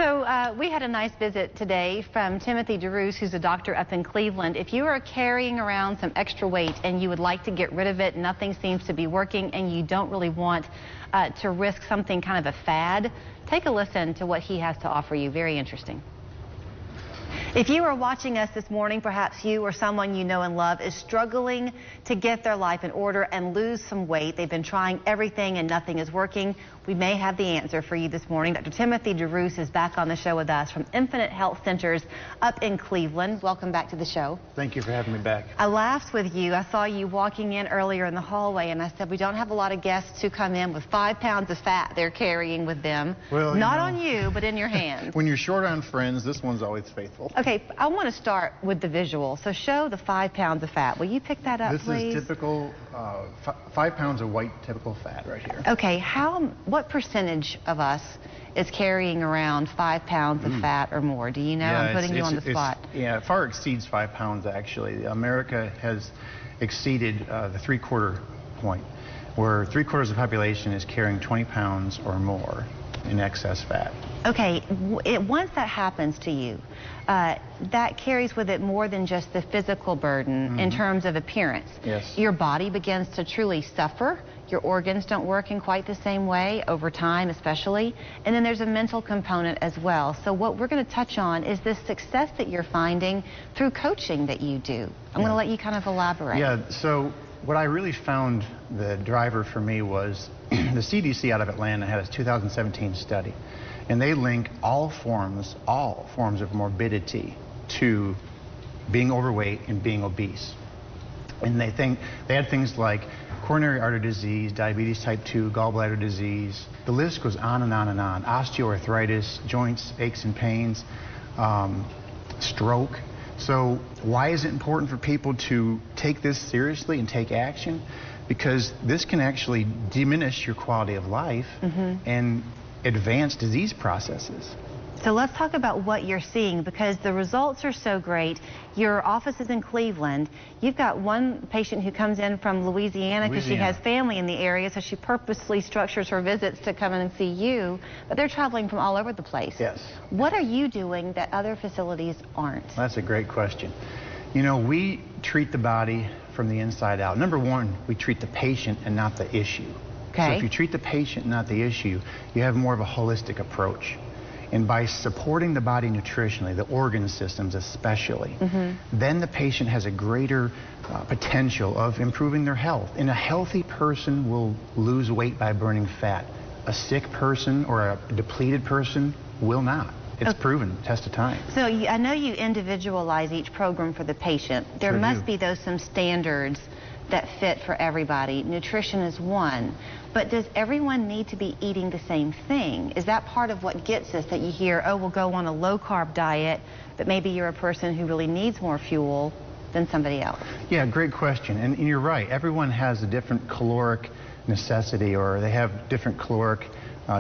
So we had a nice visit today from Timothy deRoos, who's a doctor up in Cleveland. If you are carrying around some extra weight and you would like to get rid of it, nothing seems to be working, and you don't really want to risk something kind of a fad, take a listen to what he has to offer you. Very interesting. If you are watching us this morning, perhaps you or someone you know and love is struggling to get their life in order and lose some weight. They've been trying everything and nothing is working. We may have the answer for you this morning. Dr. Timothy deRoos is back on the show with us from Infinite Health Centers up in Cleveland. Welcome back to the show. Thank you for having me back. I laughed with you. I saw you walking in earlier in the hallway, and I said, we don't have a lot of guests who come in with 5 pounds of fat they're carrying with them. Well, not on you, but in your hands. When you're short on friends, this one's always faithful. Okay, I want to start with the visual. So show the 5 pounds of fat. Will you pick that up, please? This is typical 5 pounds of white typical fat right here. Okay, what percentage of us is carrying around 5 pounds of fat or more? Do you know? Yeah, I'm putting you on the spot. Yeah, it far exceeds 5 pounds actually. America has exceeded the 3/4 point, where 3/4 of the population is carrying 20 pounds or more in excess fat. Okay, once that happens to you, that carries with it more than just the physical burden in terms of appearance. Yes. Your body begins to truly suffer. Your organs don't work in quite the same way over time, especially. And then there's a mental component as well. So what we're going to touch on is this success that you're finding through coaching that you do. I'm going to let you kind of elaborate. Yeah, so what I really found the driver for me was the CDC out of Atlanta had a 2017 study, and they link all forms of morbidity to being overweight and being obese. And they had things like coronary artery disease, diabetes type 2, gallbladder disease. The list goes on and on and on. Osteoarthritis, joints, aches and pains, stroke. So why is it important for people to take this seriously and take action? Because this can actually diminish your quality of life and advance disease processes. So let's talk about what you're seeing, because the results are so great. Your office is in Cleveland. You've got one patient who comes in from Louisiana because she has family in the area, so she purposely structures her visits to come in and see you, but they're traveling from all over the place. Yes. What are you doing that other facilities aren't? That's a great question. You know, we treat the body from the inside out. Number one, we treat the patient and not the issue. Okay. So if you treat the patient, not the issue, you have more of a holistic approach. And by supporting the body nutritionally, the organ systems especially, then the patient has a greater potential of improving their health. And a healthy person will lose weight by burning fat. A sick person or a depleted person will not. It's proven, test of time. So I know you individualize each program for the patient. There must be some standards that fit for everybody. Nutrition is one. But does everyone need to be eating the same thing? Is that part of what gets us, that you hear, oh, we'll go on a low-carb diet, but maybe you're a person who really needs more fuel than somebody else? Yeah, great question. And you're right. Everyone has a different caloric necessity, or they have different caloric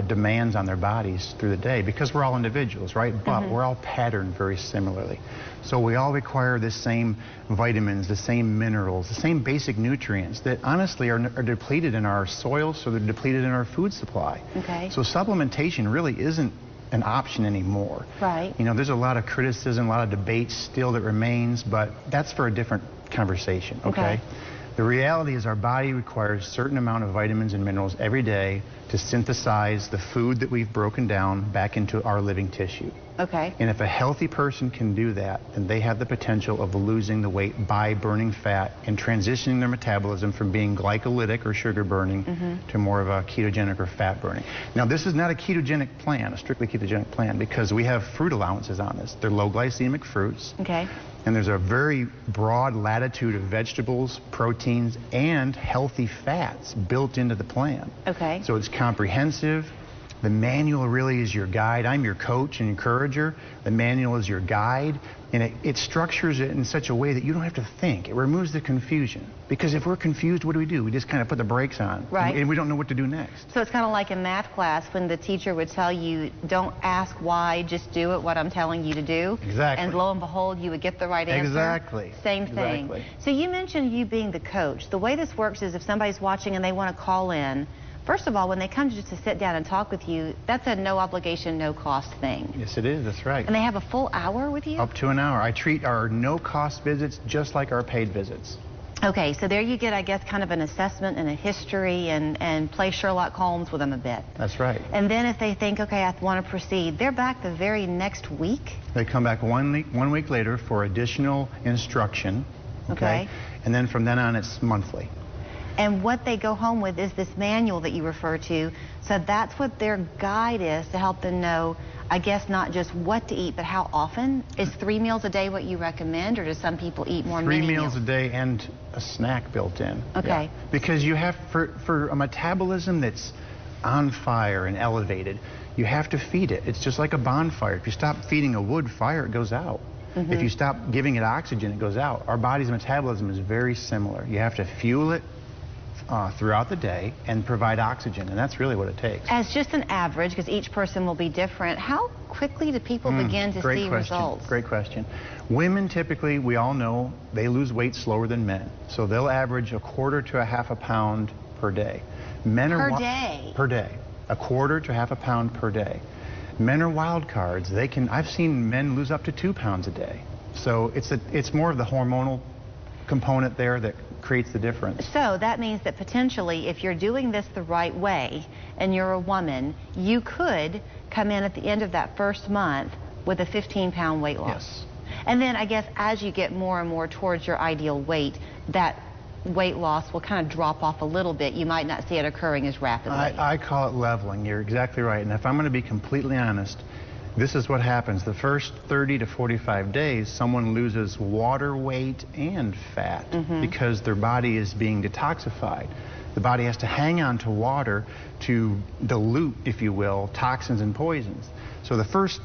demands on their bodies through the day, because we're all individuals, right? But we're all patterned very similarly. So we all require the same vitamins, the same minerals, the same basic nutrients that honestly are depleted in our soil, so they're depleted in our food supply. Okay. So supplementation really isn't an option anymore. Right. You know, there's a lot of criticism, a lot of debate still that remains, but that's for a different conversation, okay? The reality is our body requires a certain amount of vitamins and minerals every day to synthesize the food that we've broken down back into our living tissue. Okay. And if a healthy person can do that, then they have the potential of losing the weight by burning fat and transitioning their metabolism from being glycolytic or sugar burning to more of a ketogenic or fat burning. Now, this is not a ketogenic plan, a strictly ketogenic plan, because we have fruit allowances on this. They're low glycemic fruits. Okay. And there's a very broad latitude of vegetables, proteins, and healthy fats built into the plan. Okay. So it's comprehensive. The manual really is your guide. I'm your coach and encourager. The manual is your guide, and it structures it in such a way that you don't have to think. It removes the confusion. Because if we're confused, what do? We just kind of put the brakes on, right? And we don't know what to do next. So it's kind of like in math class when the teacher would tell you, don't ask why, just do it, what I'm telling you to do. Exactly. And lo and behold, you would get the right answer. Exactly. Same thing. Exactly. So you mentioned you being the coach. The way this works is if somebody's watching and they want to call in, First of all, when they come just to sit down and talk with you, that's a no obligation, no cost thing. Yes, it is. That's right. And they have a full hour with you? Up to an hour. I treat our no-cost visits just like our paid visits. Okay, so there you get, I guess, kind of an assessment and a history and play Sherlock Holmes with them a bit. That's right. And then if they think, okay, I want to proceed, they're back the very next week? They come back one week later for additional instruction. Okay. And then from then on, it's monthly. And what they go home with is this manual that you refer to. So that's what their guide is to help them know, I guess, not just what to eat, but how often. Is 3 meals a day what you recommend, or do some people eat more? 3 meals a day and a snack built in. Okay. Yeah. Because you have, for a metabolism that's on fire and elevated, you have to feed it. It's just like a bonfire. If you stop feeding a wood fire, it goes out. If you stop giving it oxygen, it goes out. Our body's metabolism is very similar. You have to fuel it throughout the day and provide oxygen, and that's really what it takes. As just an average, because each person will be different, how quickly do people begin to see results? Great question. Women typically, we all know, they lose weight slower than men. So they'll average 1/4 to 1/2 pound per day. Men are Per day? Per day. 1/4 to 1/2 pound per day. Men are wild cards. They can, I've seen men lose up to 2 pounds a day. So it's more of the hormonal component there that creates the difference. So that means that potentially, if you're doing this the right way and you're a woman, you could come in at the end of that first month with a 15-pound weight loss. Yes. And then I guess as you get more and more towards your ideal weight, that weight loss will kind of drop off a little bit. You might not see it occurring as rapidly. I call it leveling. You're exactly right. And if I'm going to be completely honest, this is what happens. The first 30 to 45 days, someone loses water weight and fat because their body is being detoxified. The body has to hang on to water to dilute, if you will, toxins and poisons. So the first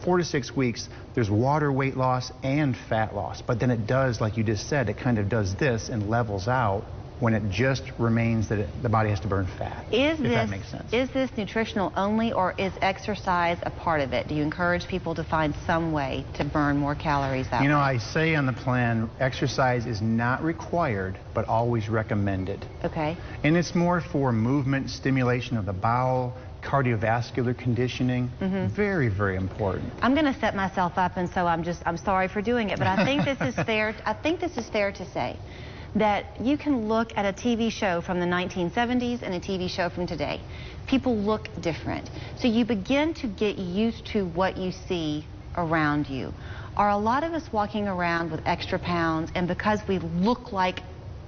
4 to 6 weeks, there's water weight loss and fat loss. But then it does, like you just said, it kind of does this and levels out when it just remains that the body has to burn fat, if that makes sense. Is this nutritional only, or is exercise a part of it? Do you encourage people to find some way to burn more calories that way? You know, I say on the plan, exercise is not required, but always recommended. Okay. And it's more for movement, stimulation of the bowel, cardiovascular conditioning. Very, very important. I'm going to set myself up, and so I'm sorry for doing it, but I think this is fair. I think this is fair to say that you can look at a TV show from the 1970s and a TV show from today. People look different. So you begin to get used to what you see around you. Are a lot of us walking around with extra pounds, and because we look like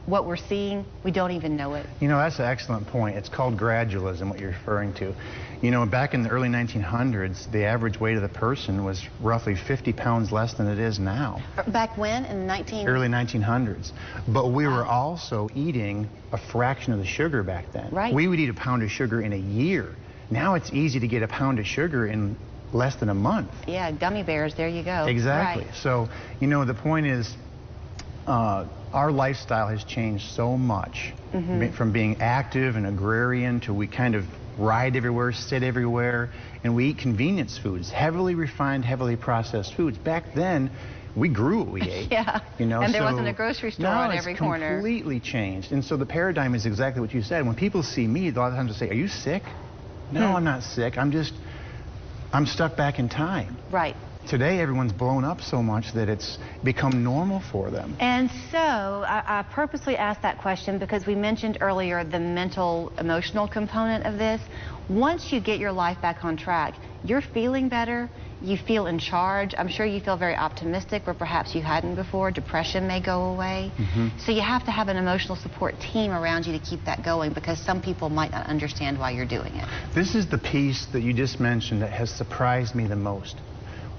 what we're seeing, we don't even know it? You know, that's an excellent point. It's called gradualism, what you're referring to. You know, back in the early 1900s, the average weight of the person was roughly 50 pounds less than it is now. Back when? In the early 1900s. But we were also eating a fraction of the sugar back then. Right. We would eat a pound of sugar in a year. Now it's easy to get a pound of sugar in less than a month. Yeah, gummy bears, there you go. Exactly. Right. So, you know, the point is, our lifestyle has changed so much from being active and agrarian to we kind of ride everywhere, sit everywhere, and we eat convenience foods, heavily refined, heavily processed foods. Back then, we grew what we ate. Yeah, you know, and there so wasn't a grocery store on every corner. It's completely changed. And so the paradigm is exactly what you said. When people see me, a lot of times they say, are you sick? No, I'm not sick. I'm stuck back in time. Right. Today, everyone's blown up so much that it's become normal for them. And so I purposely asked that question because we mentioned earlier the mental, emotional component of this. Once you get your life back on track, you're feeling better, you feel in charge. I'm sure you feel very optimistic where perhaps you hadn't before. Depression may go away. So you have to have an emotional support team around you to keep that going, because some people might not understand why you're doing it. This is the piece that you just mentioned that has surprised me the most.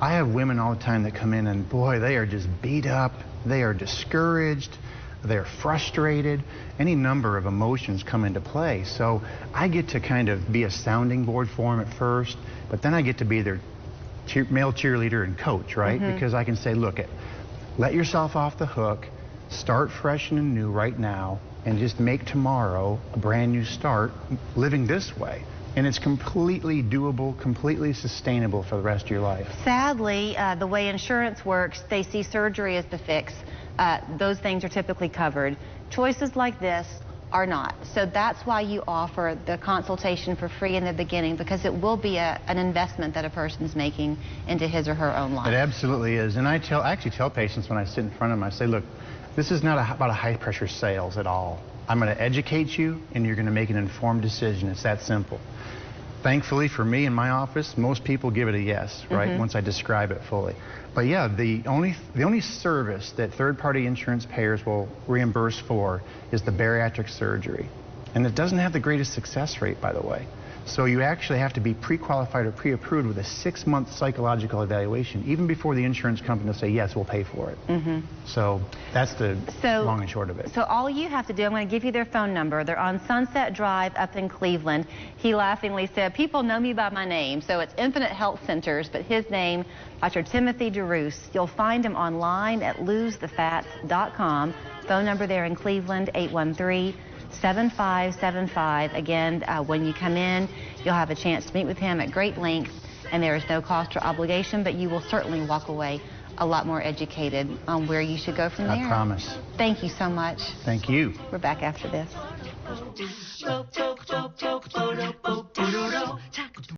I have women all the time that come in and, boy, they are just beat up, they are discouraged, they're frustrated, any number of emotions come into play. So I get to kind of be a sounding board for them at first, but then I get to be their male cheerleader and coach, right? Because I can say, look, let yourself off the hook, start fresh and new right now, and just make tomorrow a brand new start living this way. And it's completely doable, completely sustainable for the rest of your life. Sadly, the way insurance works, they see surgery as the fix. Those things are typically covered. Choices like this are not. So that's why you offer the consultation for free in the beginning, because it will be an investment that a person's making into his or her own life. It absolutely is. And I actually tell patients when I sit in front of them, I say, look, this is not about a high-pressure sales at all. I'm going to educate you, and you're going to make an informed decision. It's that simple. Thankfully, for me in my office, most people give it a yes, right, once I describe it fully. But yeah, the only service that third-party insurance payers will reimburse for is the bariatric surgery. And it doesn't have the greatest success rate, by the way. So you actually have to be pre-qualified or pre-approved with a 6-month psychological evaluation, even before the insurance company will say, yes, we'll pay for it. So that's the long and short of it. So all you have to do, I'm going to give you their phone number. They're on Sunset Drive up in Cleveland. He laughingly said, people know me by my name. So it's Infinite Health Centers, but his name, Dr. Timothy deRoos. You'll find him online at losethefats.com. Phone number there in Cleveland, 813-7575. Again, when you come in, you'll have a chance to meet with him at great length, and there is no cost or obligation, but you will certainly walk away a lot more educated on where you should go from there. I promise. Thank you so much. Thank you. We're back after this.